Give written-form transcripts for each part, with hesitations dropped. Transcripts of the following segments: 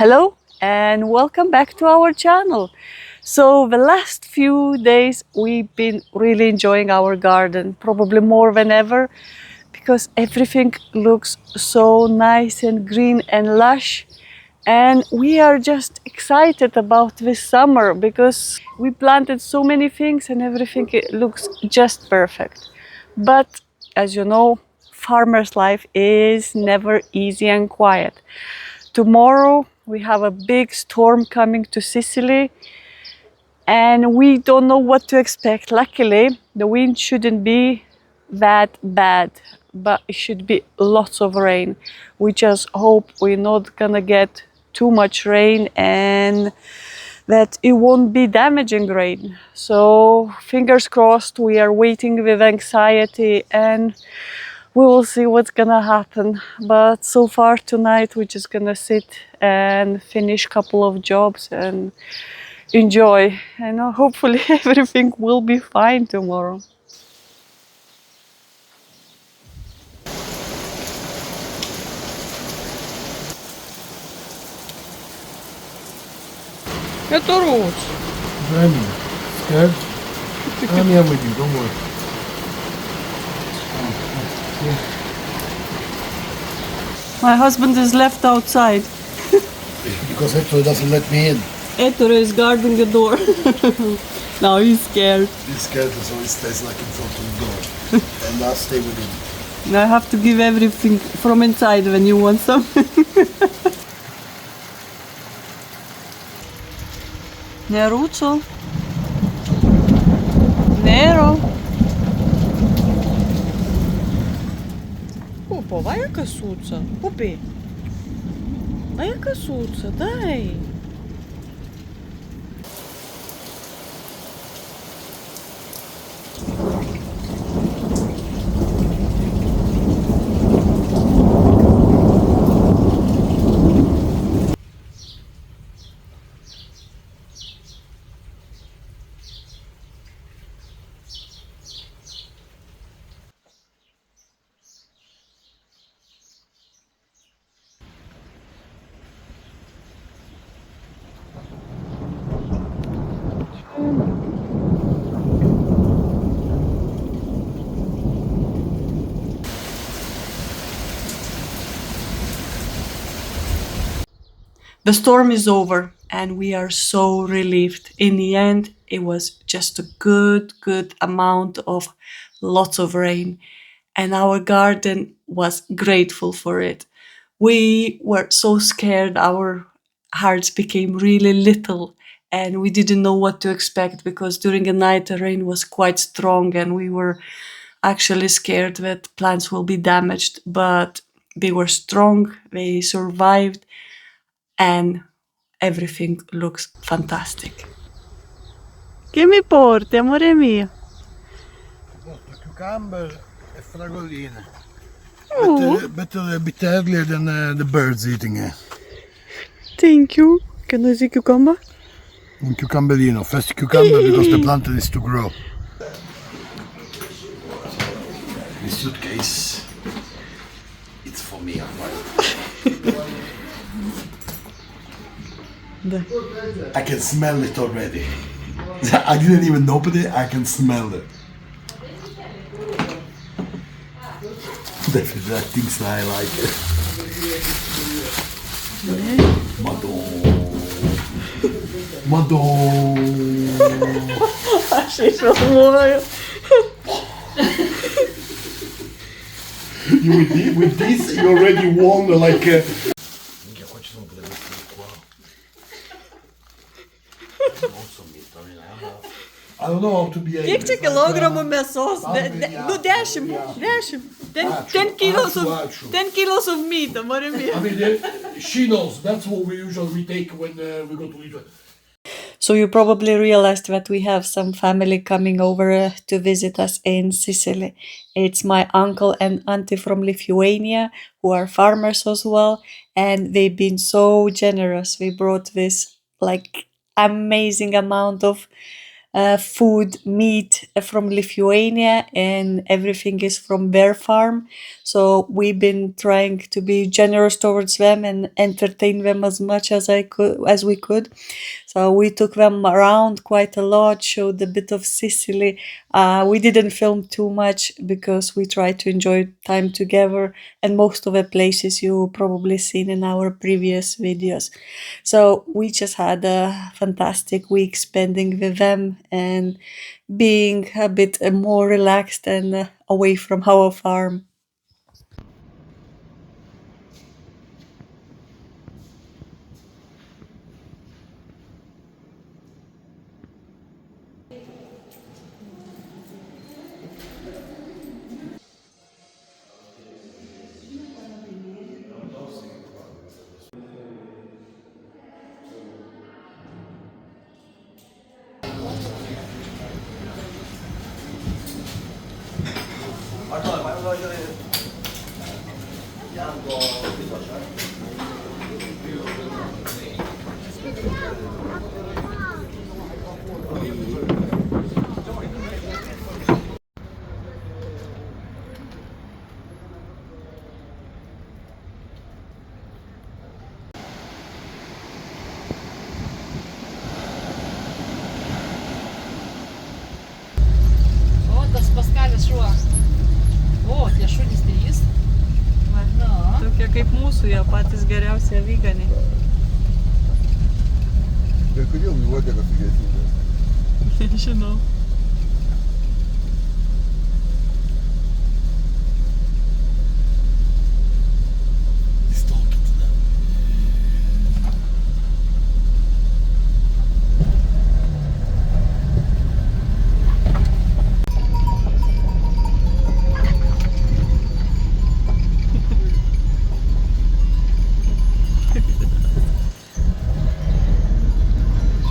Hello and welcome back to our channel. So the last few days we've been really enjoying our garden, probably more than ever, because everything looks so nice and green and lush. And we are just excited about this summer because we planted so many things and everything looks just perfect. But as you know, farmer's life is never easy and quiet. Tomorrow we have a big storm coming to Sicily and we don't know what to expect. Luckily, the wind shouldn't be that bad, but it should be lots of rain. We just hope we're not gonna get too much rain and that it won't be damaging rain. So fingers crossed, we are waiting with anxiety and we will see what's gonna happen. But so far tonight we're just gonna sit and finish a couple of jobs and enjoy. And hopefully everything will be fine tomorrow. Это Руч. Granny, scared? I'm here with you, don't worry. My husband is left outside. Because Hector doesn't let me in. Ettore is guarding the door. Now he's scared. He's scared, so he stays like in front of the door. And I'll stay with him. I have to give everything from inside when you want some. Neruccio. Nero. Pupo, vai a casuța. Pupi. Vai a casuța, dai. The storm is over and we are so relieved. In the end, it was just a good amount of lots of rain and our garden was grateful for it. We were so scared, our hearts became really little and we didn't know what to expect because during the night the rain was quite strong and we were actually scared that plants will be damaged, but they were strong, they survived, and everything looks fantastic. Che mi porti, amore mio? Porto cucumber and fragoline. Oh, Better a bit earlier than the birds eating it. thank you. Can I see cucumber? And cucumberino, first cucumber because the plant is to grow. This suitcase, it's for me. I can smell it already. I didn't even open it, I can smell it. Definitely, I think so, I like it. Madonna. She's so loyal. With this, you already won like a... I don't know how to be. Kiek čia kilogramų mėsos? Nu 10. 10 kilos of 10 kilos of meat, amore mio. I mean, she knows. That's what we usually take when we go to Lithuania. So you probably realized that we have some family coming over to visit us in Sicily. It's my uncle and auntie from Lithuania who are farmers as well, and they've been so generous. We brought this like amazing amount of food, meat from Lithuania, and everything is from their farm. So we've been trying to be generous towards them and entertain them as much as we could. So we took them around quite a lot, showed a bit of Sicily. We didn't film too much because we tried to enjoy time together, and most of the places you probably seen in our previous videos. So we just had a fantastic week spending with them and being a bit more relaxed and away from our farm. O, tas Paskalis šuo. O, tie šunys trys. Tokie kaip mūsų, jie patys geriausi avyganiai. Bet kodėl jų uodegas ilgesnės? Žinau. He's talking to them.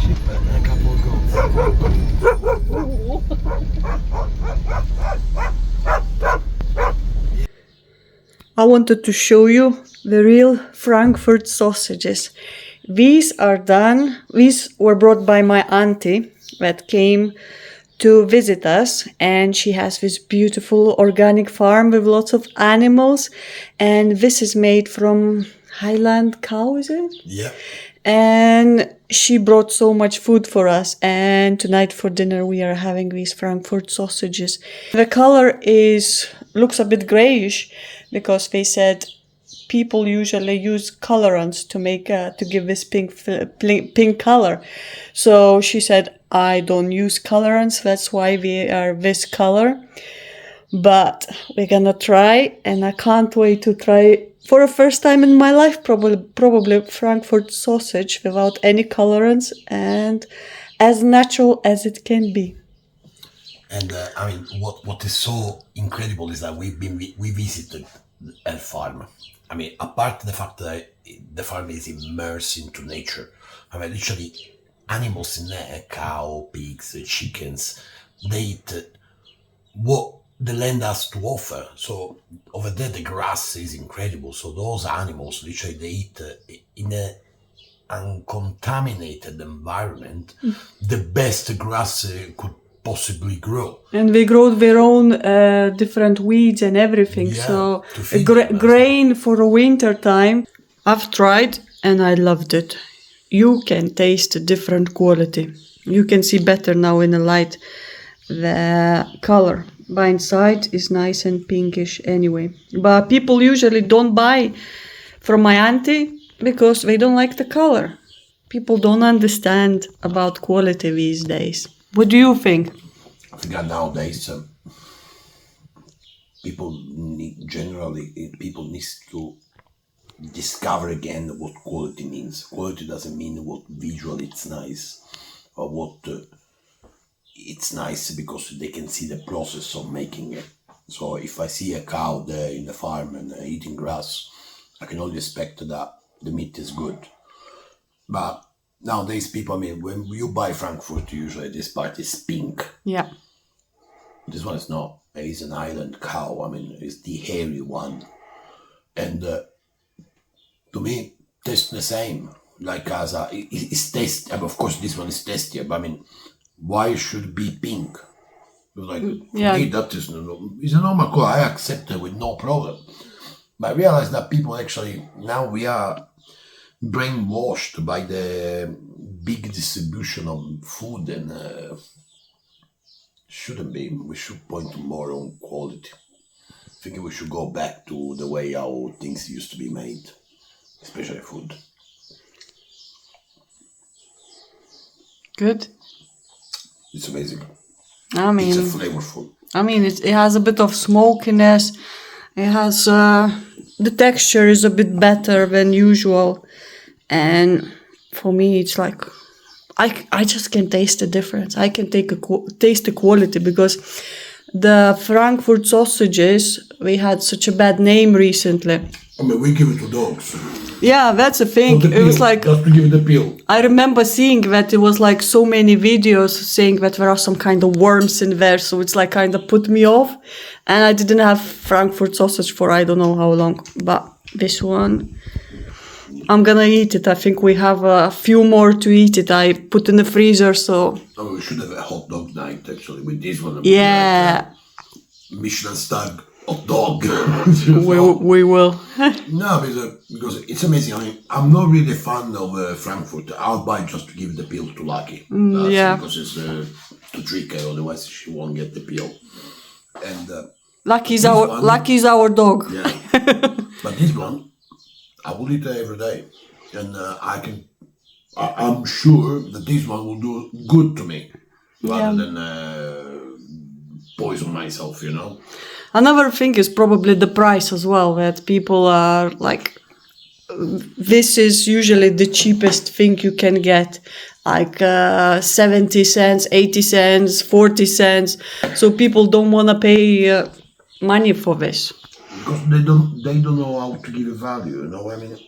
Sheep and a couple of goats. I wanted to show you the real Frankfurt sausages. These were brought by my auntie that came to visit us, and she has this beautiful organic farm with lots of animals, and this is made from Highland cow, is it? Yeah. And she brought so much food for us, and tonight for dinner we are having these Frankfurt sausages. The color looks a bit grayish because they said people usually use colorants to give this pink color. So she said, I don't use colorants, that's why we are this color. But we're gonna try, and I can't wait to try for the first time in my life, probably Frankfurt sausage without any colorants and as natural as it can be. And I mean, what is so incredible is that we visited a farm. I mean, apart the fact that the farm is immersed into nature, I mean, literally animals in there, cow, pigs, chickens, they eat what the land has to offer. So over there, the grass is incredible. So those animals, literally, they eat in a uncontaminated environment, the best grass could possibly grow. And they grow their own different weeds and everything. Yeah, so to feed them. grain for the winter time. I've tried and I loved it. You can taste a different quality. You can see better now in the light. The color by inside is nice and pinkish anyway. But people usually don't buy from my auntie because they don't like the color. People don't understand about quality these days. What do you think? I think that nowadays people need to discover again what quality means. Quality doesn't mean what visually it's nice or what it's nice because they can see the process of making it. So if I see a cow there in the farm and eating grass, I can only expect that the meat is good. But nowadays people, I mean, when you buy Frankfurt, usually this part is pink. Yeah. This one is not. It's an island cow. I mean, it's the hairy one. And to me, tastes the same. Like it's tasty. Of course, this one is tastier. But I mean, why should it be pink? It was like, for yeah. me, that is it's a normal color. I accept it with no problem. But I realize that people actually, now we are brainwashed by the big distribution of food, and shouldn't be. We should point to more on quality. I think we should go back to the way how things used to be made, especially food. Good. It's amazing. I mean, It's a flavorful. it has a bit of smokiness. It has the texture is a bit better than usual, and for me, it's like I just can taste the difference. I can taste the quality, because the Frankfurt sausages, we had such a bad name recently. I mean, we give it to dogs. Yeah, that's the thing. Not the It was peel, like, just to give it the peel. I remember seeing that it was like so many videos saying that there are some kind of worms in there, so it's like kind of put me off. And I didn't have Frankfurt sausage for I don't know how long, but this one, I'm gonna eat it. I think we have a few more to eat it. I put in the freezer, so Oh, we should have a hot dog night actually with this one. yeah, Like, Michelin star hot dog. we will. No, because it's amazing. I mean, I'm not really a fan of Frankfurt. I'll buy just to give the peel to Lucky. That's yeah. Because it's to trick her, otherwise she won't get the peel. And Lucky's this our one- Lucky's our dog. yeah, but this one, I will eat it every day, and I'm sure that this one will do good to me, rather than poison myself. You know. Another thing is probably the price as well, that people are like, this is usually the cheapest thing you can get, like 70 cents, 80 cents, 40 cents. So people don't want to pay money for this. Because they don't know how to give a value, you know what I mean?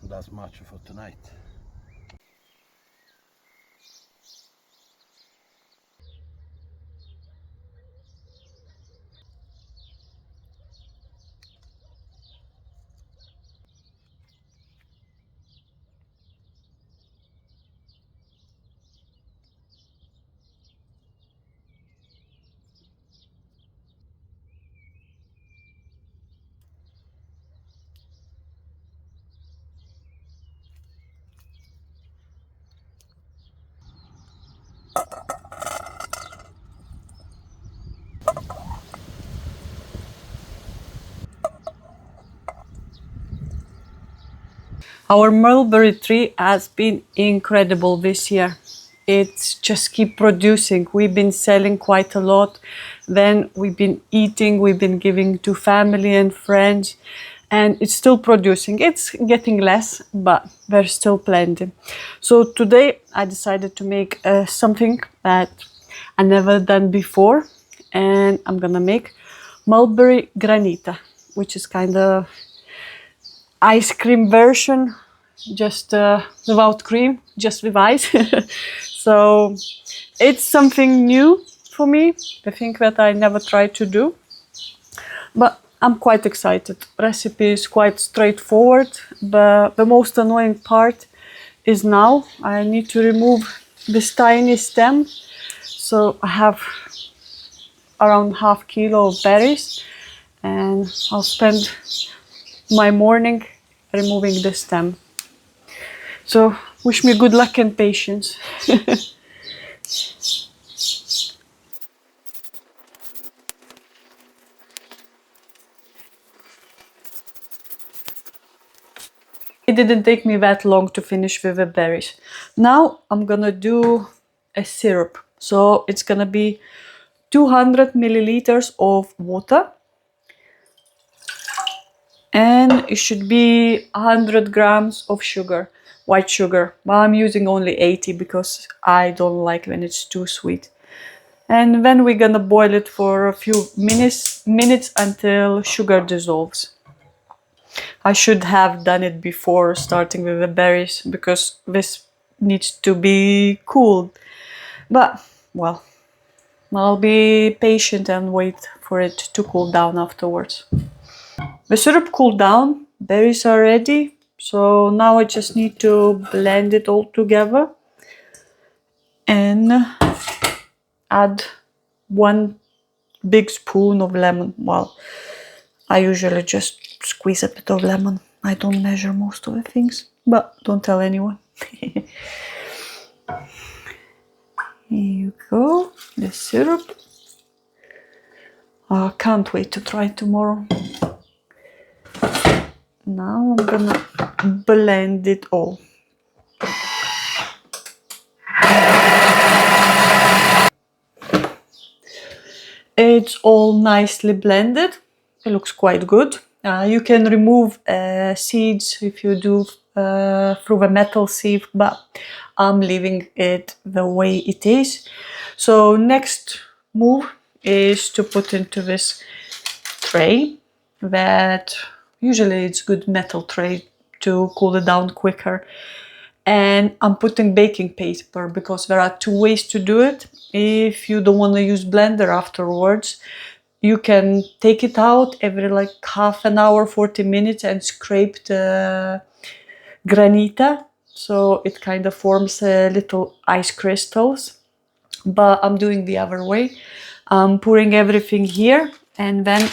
That's much for tonight. Our mulberry tree has been incredible this year. It's just keep producing. We've been selling quite a lot. Then we've been eating, we've been giving to family and friends, and it's still producing. It's getting less, but there's still plenty. So today I decided to make something that I never done before, and I'm gonna make mulberry granita, which is kind of ice cream version, just without cream, just with ice. So it's something new for me, the thing that I never tried to do, but I'm quite excited. Recipe is quite straightforward, but the most annoying part is now I need to remove this tiny stem. So I have around half kilo of berries, and I'll spend my morning removing the stem. So wish me good luck and patience. It didn't take me that long to finish with the berries. Now I'm gonna do a syrup. So it's gonna be 200 milliliters of water, it should be 100 grams of sugar, white sugar. But I'm using only 80 because I don't like when it's too sweet. And then we're gonna boil it for a few minutes until sugar dissolves. I should have done it before starting with the berries because this needs to be cooled. But, well, I'll be patient and wait for it to cool down afterwards. The syrup cooled down, berries are ready, so now I just need to blend it all together and add 1 big spoon of lemon. Well, I usually just squeeze a bit of lemon. I don't measure most of the things, but don't tell anyone. Here you go, the syrup. I can't wait to try it tomorrow. Now I'm gonna blend it all. It's all nicely blended. It looks quite good. You can remove seeds if you do through a metal sieve, but I'm leaving it the way it is. So next move is to put into this tray that usually it's good metal tray to cool it down quicker. And I'm putting baking paper because there are 2 ways to do it. If you don't want to use blender afterwards, you can take it out every like half an hour, 40 minutes and scrape the granita. So it kind of forms little ice crystals. But I'm doing the other way. I'm pouring everything here and then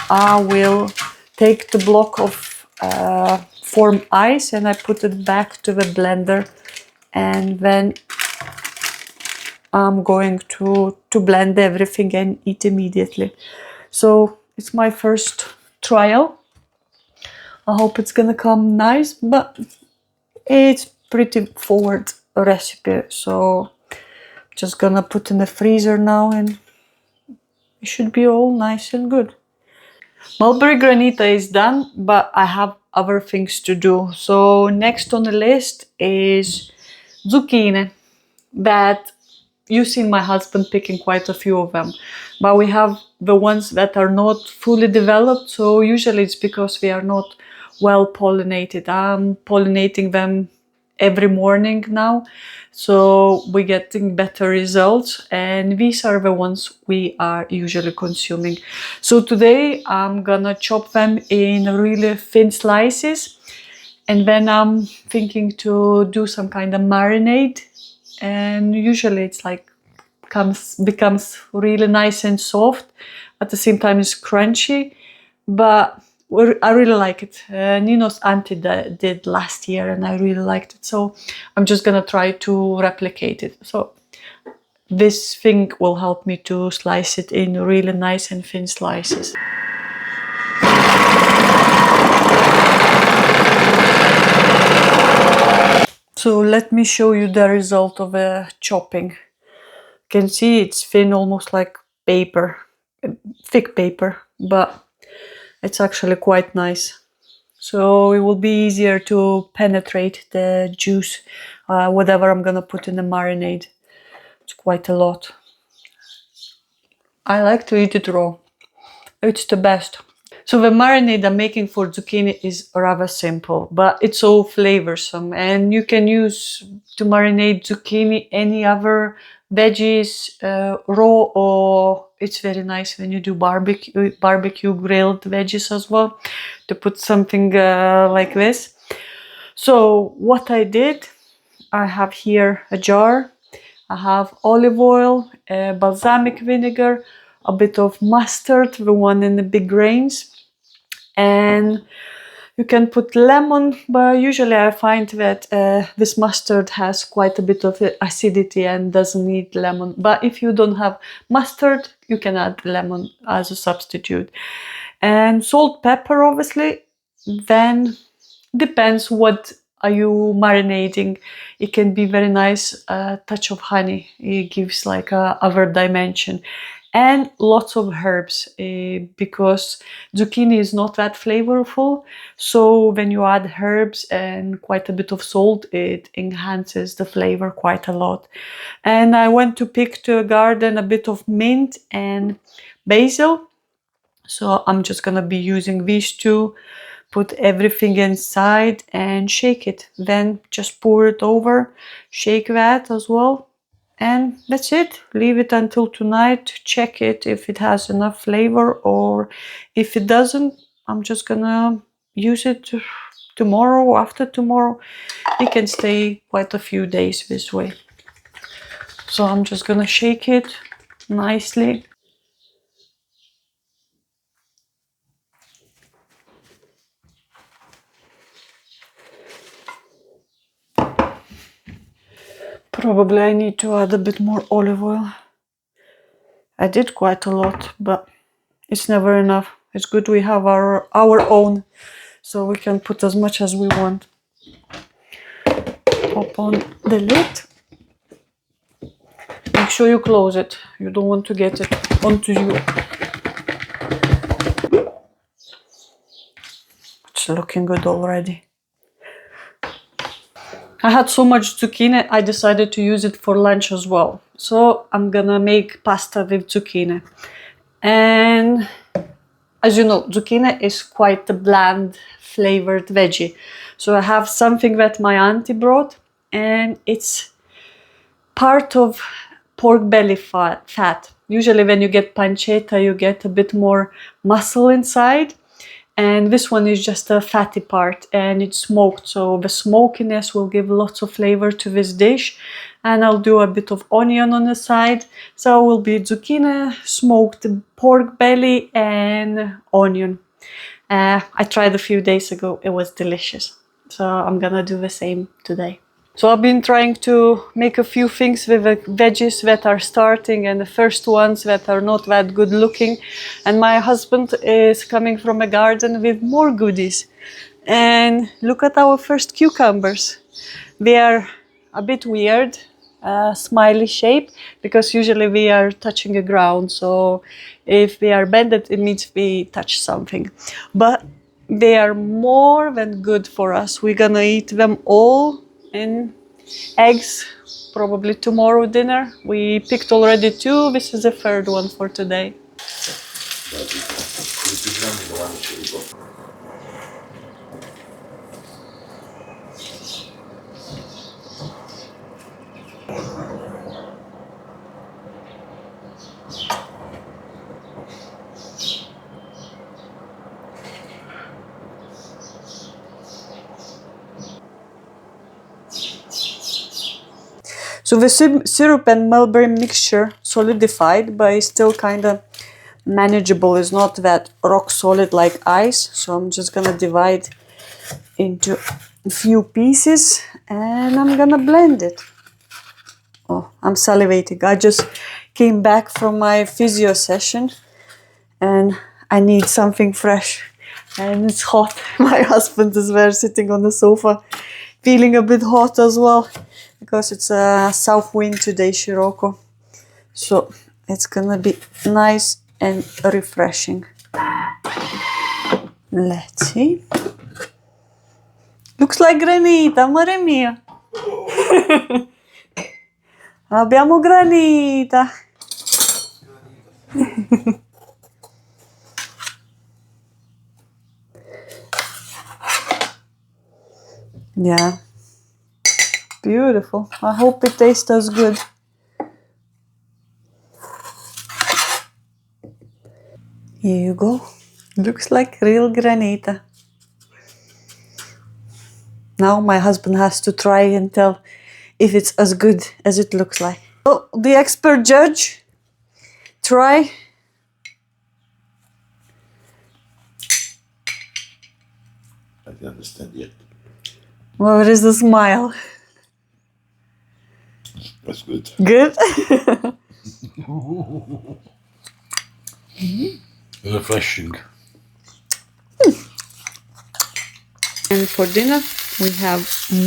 I will take the block of formed ice and I put it back to the blender, and then I'm going to blend everything and eat immediately. So it's my first trial. I hope it's gonna come nice, but it's pretty forward recipe, so just gonna put in the freezer now and it should be all nice and good. Mulberry Granita is done, but I have other things to do. So next on the list is zucchini, that you've seen my husband picking quite a few of them. But we have the ones that are not fully developed, so usually it's because we are not well pollinated. I'm pollinating them every morning now, so we're getting better results, and these are the ones we are usually consuming. So today I'm gonna chop them in really thin slices, and then I'm thinking to do some kind of marinade, and usually it's like becomes really nice and soft, at the same time it's crunchy, but I really like it. Nino's auntie did last year and I really liked it, so I'm just gonna try to replicate it. So this thing will help me to slice it in really nice and thin slices. So let me show you the result of a chopping. You can see it's thin, almost like paper, thick paper, but it's actually quite nice. So it will be easier to penetrate the juice, whatever I'm gonna put in the marinade. It's quite a lot. I like to eat it raw. It's the best. So the marinade I'm making for zucchini is rather simple, but it's so flavorsome, and you can use to marinate zucchini any other veggies, raw, or it's very nice when you do barbecue grilled veggies as well, to put something like this. So what I did, I have here a jar. I have olive oil, balsamic vinegar, a bit of mustard, the one in the big grains, and you can put lemon, but usually I find that this mustard has quite a bit of acidity and doesn't need lemon. But if you don't have mustard, you can add lemon as a substitute. And salt, pepper, obviously. Then depends what are you marinating. It can be very nice touch of honey. It gives like a other dimension. and lots of herbs because zucchini is not that flavorful. So when you add herbs and quite a bit of salt, it enhances the flavor quite a lot. And I went to pick to a garden a bit of mint and basil. So I'm just gonna be using these two, put everything inside and shake it. Then just pour it over, shake that as well. And that's it. Leave it until tonight. Check it if it has enough flavor, or if it doesn't, I'm just gonna use it tomorrow, after tomorrow. It can stay quite a few days this way. So I'm just gonna shake it nicely. Probably I need to add a bit more olive oil. I did quite a lot, but it's never enough. It's good we have our own, so we can put as much as we want. Pop on the lid. Make sure you close it. You don't want to get it onto you. It's looking good already. I had so much zucchini, I decided to use it for lunch as well. So I'm gonna make pasta with zucchini. And as you know, zucchini is quite a bland flavored veggie. So I have something that my auntie brought, and it's part of pork belly fat. Usually when you get pancetta, you get a bit more muscle inside. And this one is just a fatty part, and it's smoked. So the smokiness will give lots of flavor to this dish. And I'll do a bit of onion on the side. So it will be zucchini, smoked pork belly, and onion. I tried a few days ago. It was delicious. So I'm gonna do the same today. So I've been trying to make a few things with the veggies that are starting and the first ones that are not that good looking. And my husband is coming from a garden with more goodies. And look at our first cucumbers. They are a bit weird, smiley shape, because usually we are touching the ground. So if they are bended, it means we touch something. But they are more than good for us. We're gonna eat them all. And eggs, probably tomorrow dinner. We picked already 2. This is the 3rd one for today. So the syrup and mulberry mixture solidified, but it's still kind of manageable. It's not that rock solid like ice. So I'm just gonna divide into a few pieces and I'm gonna blend it. Oh, I'm salivating. I just came back from my physio session and I need something fresh. And it's hot. My husband is there sitting on the sofa, feeling a bit hot as well. Because it's a south wind today, Scirocco. So it's gonna be nice and refreshing. Let's see. Looks like Granita, amore mio. Abbiamo Granita. Yeah. Beautiful. I hope it tastes as good. Here you go. Looks like real Granita. Now my husband has to try and tell if it's as good as it looks like. So the expert judge, try. I don't understand yet. Where is the smile? That's good. Good? Refreshing. And for dinner, we have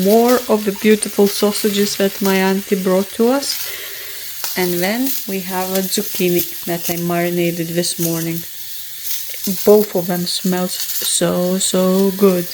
more of the beautiful sausages that my auntie brought to us. And then we have a zucchini that I marinated this morning. Both of them smell so good.